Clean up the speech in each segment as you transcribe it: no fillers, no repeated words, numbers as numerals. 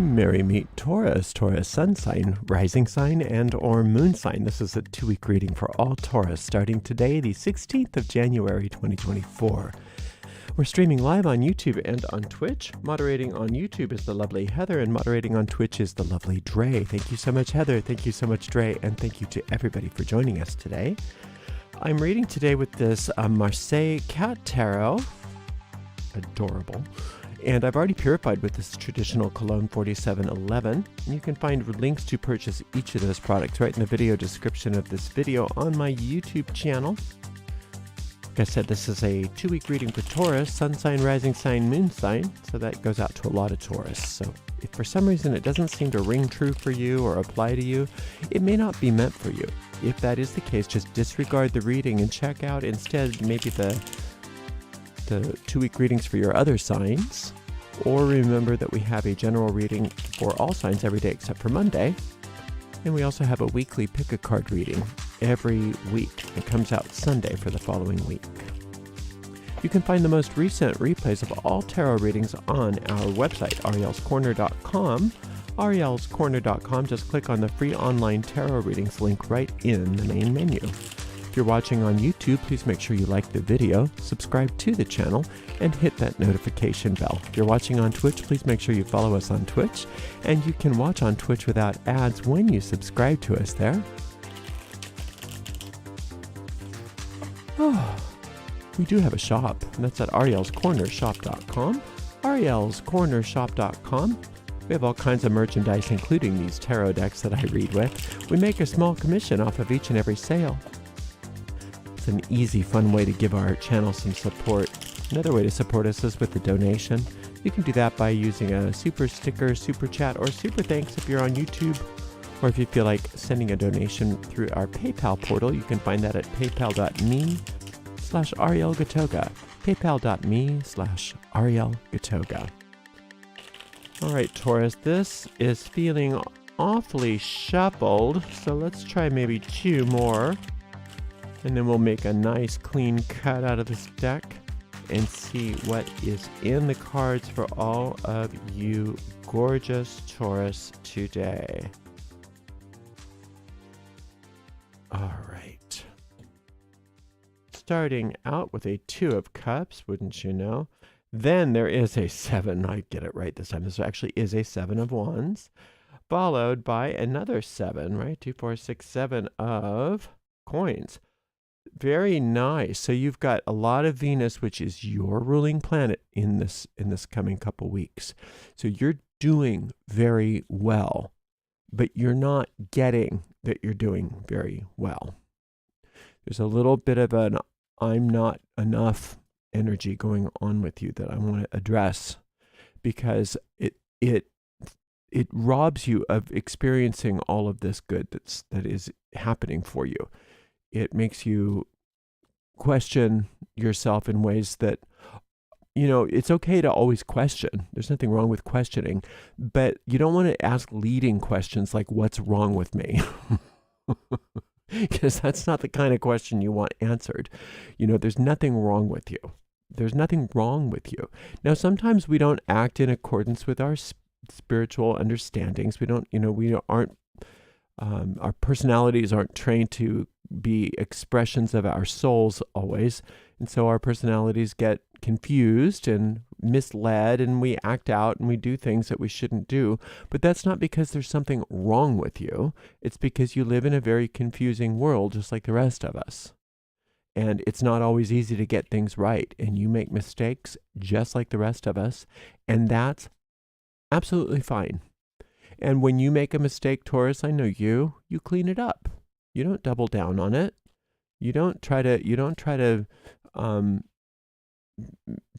Merry meet Taurus, Taurus sun sign, rising sign, and or moon sign. This is a 2-week reading for all Taurus, starting today, the 16th of January, 2024. We're streaming live on YouTube and on Twitch. Moderating on YouTube is the lovely Heather, and moderating on Twitch is the lovely Dre. Thank you so much, Heather. Thank you so much, Dre, and thank you to everybody for joining us today. I'm reading today with this Marseille Cat Tarot. Adorable. And I've already purified with this traditional Cologne 4711. You can find links to purchase each of those products right in the video description of this video on my YouTube channel. Like I said, this is a 2-week reading for Taurus, sun sign, rising sign, moon sign. So that goes out to a lot of Taurus. So if for some reason it doesn't seem to ring true for you or apply to you, it may not be meant for you. If that is the case, just disregard the reading and check out instead maybe the 2-week readings for your other signs, or remember that we have a general reading for all signs every day except for Monday, and we also have a weekly pick a card reading every week. It comes out Sunday for the following week. You can find the most recent replays of all tarot readings on our website, arielscorner.com. arielscorner.com, just click on the free online tarot readings link right in the main menu. If you're watching on YouTube, please make sure you like the video, subscribe to the channel, and hit that notification bell. If you're watching on Twitch, please make sure you follow us on Twitch, and you can watch on Twitch without ads when you subscribe to us there. Oh, we do have a shop, and that's at arielscornershop.com. arielscornershop.com. We have all kinds of merchandise, including these tarot decks that I read with. We make a small commission off of each and every sale. It's an easy, fun way to give our channel some support. Another way to support us is with a donation. You can do that by using a super sticker, super chat, or super thanks if you're on YouTube. Or if you feel like sending a donation through our PayPal portal, you can find that at paypal.me/ArielGatoga. paypal.me/ArielGatoga. All right, Taurus, this is feeling awfully shuffled, so let's try maybe 2 more. And then we'll make a nice clean cut out of this deck and see what is in the cards for all of you gorgeous Taurus today. All right. Starting out with a 2 of Cups, wouldn't you know? Then there is a 7. I get it right this time. This actually is a 7 of Wands, followed by another 7, right? 2, 4, 6, 7 of coins. Very nice. So you've got a lot of Venus, which is your ruling planet in this coming couple weeks. So you're doing very well, but you're not getting that you're doing very well. There's a little bit of an I'm not enough energy going on with you that I want to address, because it robs you of experiencing all of this good that is happening for you. It makes you question yourself in ways that, you know, it's okay to always question. There's nothing wrong with questioning, but you don't want to ask leading questions like, what's wrong with me? Because that's not the kind of question you want answered. You know, there's nothing wrong with you. There's nothing wrong with you. Now, sometimes we don't act in accordance with our spiritual understandings. Our personalities aren't trained to be expressions of our souls always. And so our personalities get confused and misled, and we act out and we do things that we shouldn't do. But that's not because there's something wrong with you. It's because you live in a very confusing world, just like the rest of us. And it's not always easy to get things right. And you make mistakes just like the rest of us. And that's absolutely fine. And when you make a mistake, Taurus, I know you clean it up. You don't double down on it. You don't try to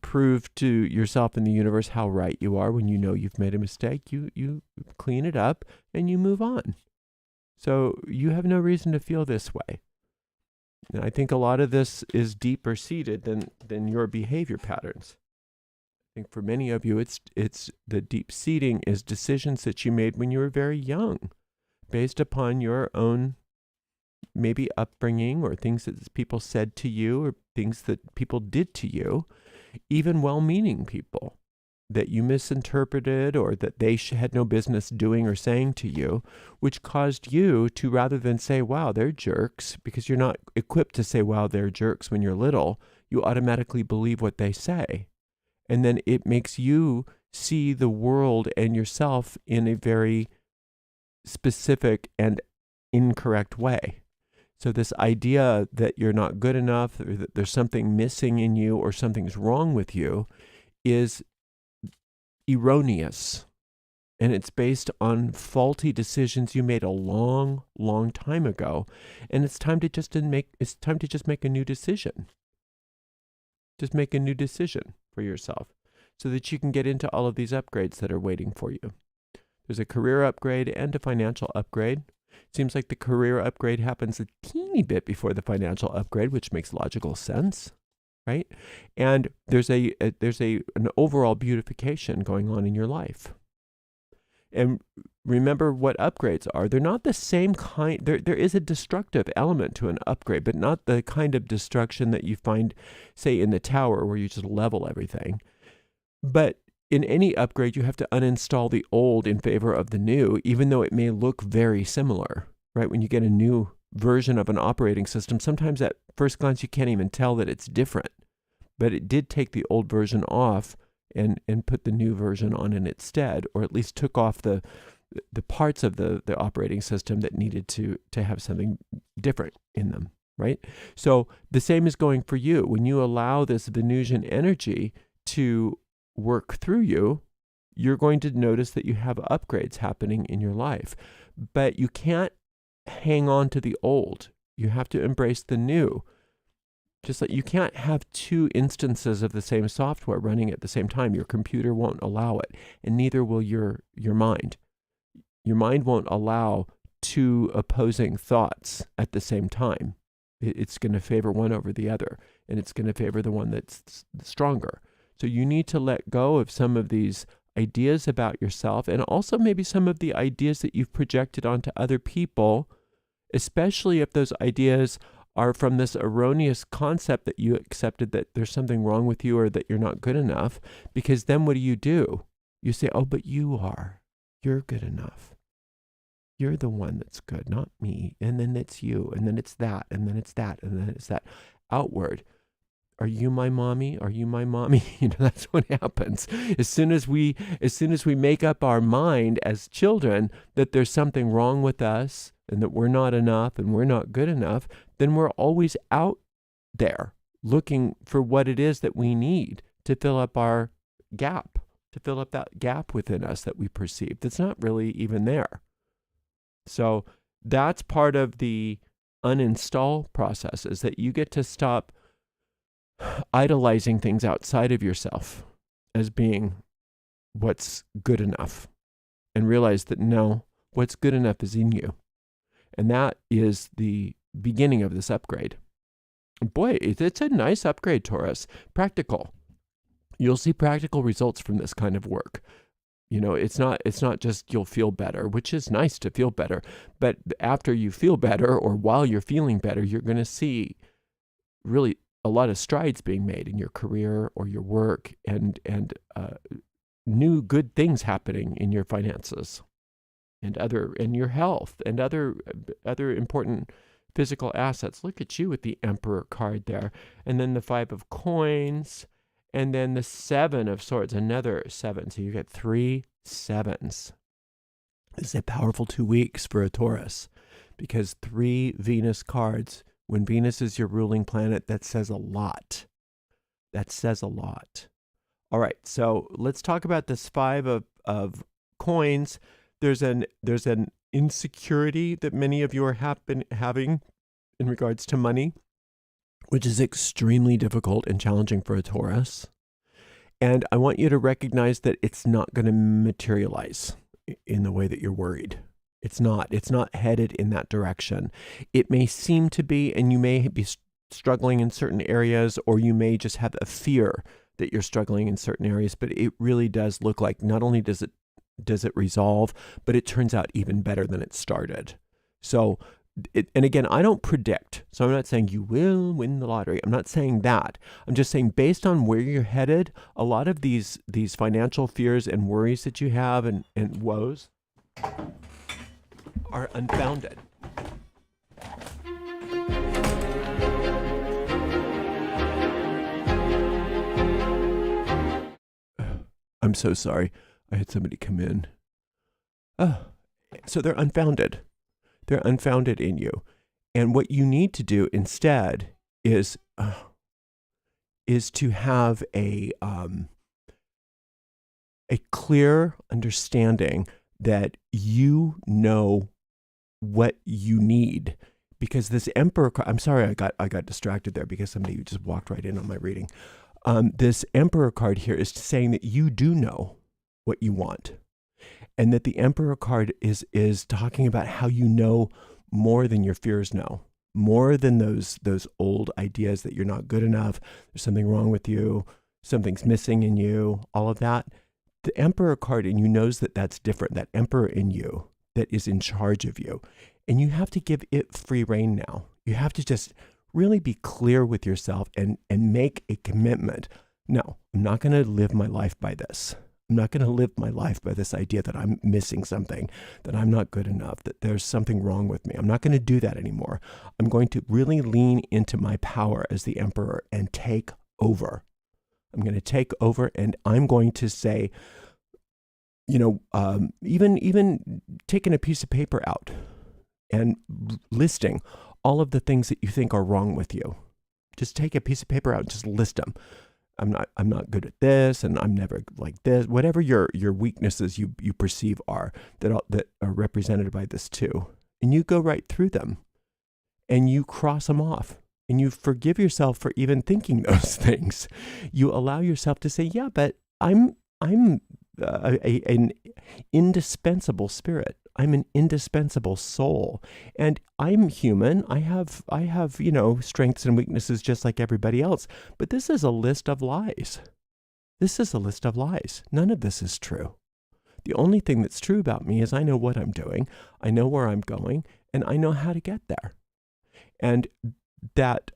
prove to yourself and the universe how right you are when you know you've made a mistake. You clean it up and you move on. So you have no reason to feel this way. And I think a lot of this is deeper seated than your behavior patterns. I think for many of you, it's the deep seating is decisions that you made when you were very young, based upon your own maybe upbringing or things that people said to you or things that people did to you, even well-meaning people. that you misinterpreted or that they had no business doing or saying to you, which caused you to, rather than say, wow, they're jerks, because you're not equipped to say, wow, they're jerks when you're little, you automatically believe what they say. And then it makes you see the world and yourself in a very specific and incorrect way. So this idea that you're not good enough, or that there's something missing in you, or something's wrong with you, is erroneous. And it's based on faulty decisions you made a long, long time ago. And it's time to just make a new decision. Just make a new decision for yourself so that you can get into all of these upgrades that are waiting for you. There's a career upgrade and a financial upgrade. It seems like the career upgrade happens a teeny bit before the financial upgrade, which makes logical sense, right? And there's an overall beautification going on in your life. And remember what upgrades are. They're not the same kind. There is a destructive element to an upgrade, but not the kind of destruction that you find, say, in the tower where you just level everything. But in any upgrade, you have to uninstall the old in favor of the new, even though it may look very similar, right? When you get a new version of an operating system, sometimes at first glance you can't even tell that it's different. But it did take the old version off and put the new version on in its stead, or at least took off the parts of the operating system that needed to have something different in them, right? So the same is going for you. When you allow this Venusian energy to work through you, you're going to notice that you have upgrades happening in your life. But you can't hang on to the old. You have to embrace the new. Just like you can't have two instances of the same software running at the same time. Your computer won't allow it, and neither will your mind. Your mind won't allow two opposing thoughts at the same time. It's going to favor one over the other, and it's going to favor the one that's stronger. So you need to let go of some of these ideas about yourself, and also maybe some of the ideas that you've projected onto other people, especially if those ideas are from this erroneous concept that you accepted that there's something wrong with you or that you're not good enough. Because then what do? You say, oh, but you're good enough. You're the one that's good, not me. And then it's you, and then it's that, and then it's that, and then it's that. Outward. Are you my mommy? Are you my mommy? That's what happens. As soon as we make up our mind as children that there's something wrong with us and that we're not enough and we're not good enough, then we're always out there looking for what it is that we need to fill up our gap, to fill up that gap within us that we perceive that's not really even there. So that's part of the uninstall process, is that you get to stop idolizing things outside of yourself as being what's good enough, and realize that no, what's good enough is in you. And that is the beginning of this upgrade. Boy, it's a nice upgrade, Taurus. Practical. You'll see practical results from this kind of work. It's not just you'll feel better, which is nice to feel better, but after you feel better, or while you're feeling better, you're going to see really a lot of strides being made in your career or your work, and new good things happening in your finances and in your health and other important physical assets. Look at you with the Emperor card there, and then the 5 of coins, and then the 7 of swords, another 7. So you get 3 7s. This is a powerful 2 weeks for a Taurus, because 3 Venus cards, when Venus is your ruling planet, that says a lot. That says a lot. All right, so let's talk about this 5 of coins. There's an insecurity that many of you are having in regards to money, which is extremely difficult and challenging for a Taurus. And I want you to recognize that it's not going to materialize in the way that you're worried. It's not headed in that direction. It may seem to be, and you may be struggling in certain areas, or you may just have a fear that you're struggling in certain areas, but it really does look like not only does it resolve, but it turns out even better than it started. So and again, I don't predict. So I'm not saying you will win the lottery. I'm not saying that. I'm just saying based on where you're headed, a lot of these financial fears and worries that you have and woes are unfounded. I'm so sorry. I had somebody come in. So they're unfounded. They're unfounded in you. And what you need to do instead is to have a clear understanding that you know what you need. Because this Emperor card, I'm sorry, I got distracted there because somebody just walked right in on my reading. This Emperor card here is saying that you do know what you want. And that the Emperor card is talking about how you know more than your fears know, more than those old ideas that you're not good enough, there's something wrong with you, something's missing in you, all of that. The Emperor card in you knows that that's different, that Emperor in you that is in charge of you. And you have to give it free rein now. You have to just really be clear with yourself and make a commitment. No, I'm not going to live my life by this. I'm not going to live my life by this idea that I'm missing something, that I'm not good enough, that there's something wrong with me. I'm not going to do that anymore. I'm going to really lean into my power as the Emperor and take over. I'm going to take over, and I'm going to say, even taking a piece of paper out and listing all of the things that you think are wrong with you. Just take a piece of paper out and just list them. I'm not good at this, and I'm never like this. Whatever your weaknesses you perceive are that are represented by this too, and you go right through them, and you cross them off, and you forgive yourself for even thinking those things. You allow yourself to say, yeah, but I'm an indispensable spirit. I'm an indispensable soul, and I'm human. I have, strengths and weaknesses just like everybody else. But this is a list of lies. This is a list of lies. None of this is true. The only thing that's true about me is I know what I'm doing. I know where I'm going, and I know how to get there. And that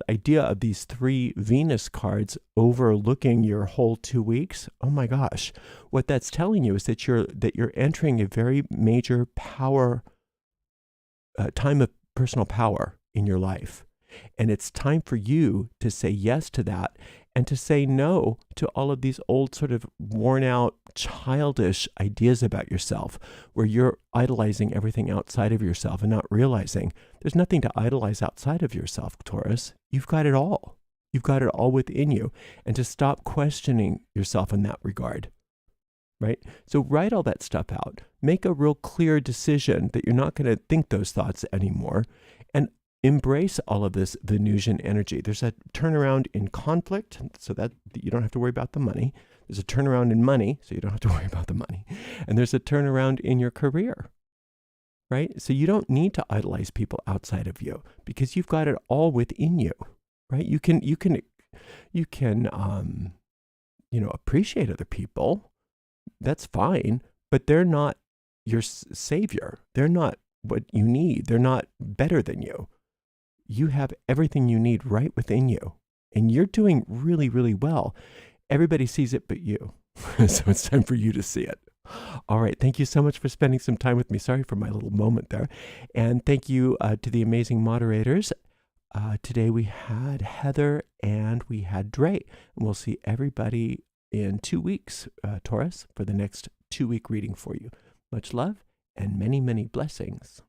idea of these 3 Venus cards overlooking your whole 2 weeks, oh my gosh, what that's telling you is that you're entering a very major power time of personal power in your life, and it's time for you to say yes to that and to say no to all of these old sort of worn out childish ideas about yourself, where you're idolizing everything outside of yourself and not realizing there's nothing to idolize outside of yourself, Taurus. You've got it all. You've got it all within you. And to stop questioning yourself in that regard, right? So write all that stuff out. Make a real clear decision that you're not going to think those thoughts anymore, and embrace all of this Venusian energy. There's a turnaround in conflict, so that you don't have to worry about the money. There's a turnaround in money, so you don't have to worry about the money. And there's a turnaround in your career, right? So you don't need to idolize people outside of you because you've got it all within you, right? You can appreciate other people. That's fine, but they're not your savior. They're not what you need. They're not better than you. You have everything you need right within you, and you're doing really, really well. Everybody sees it but you. So it's time for you to see it. All right. Thank you so much for spending some time with me. Sorry for my little moment there. And thank you to the amazing moderators. Today we had Heather and we had Dre. And we'll see everybody in 2 weeks, Taurus, for the next 2-week reading for you. Much love and many, many blessings.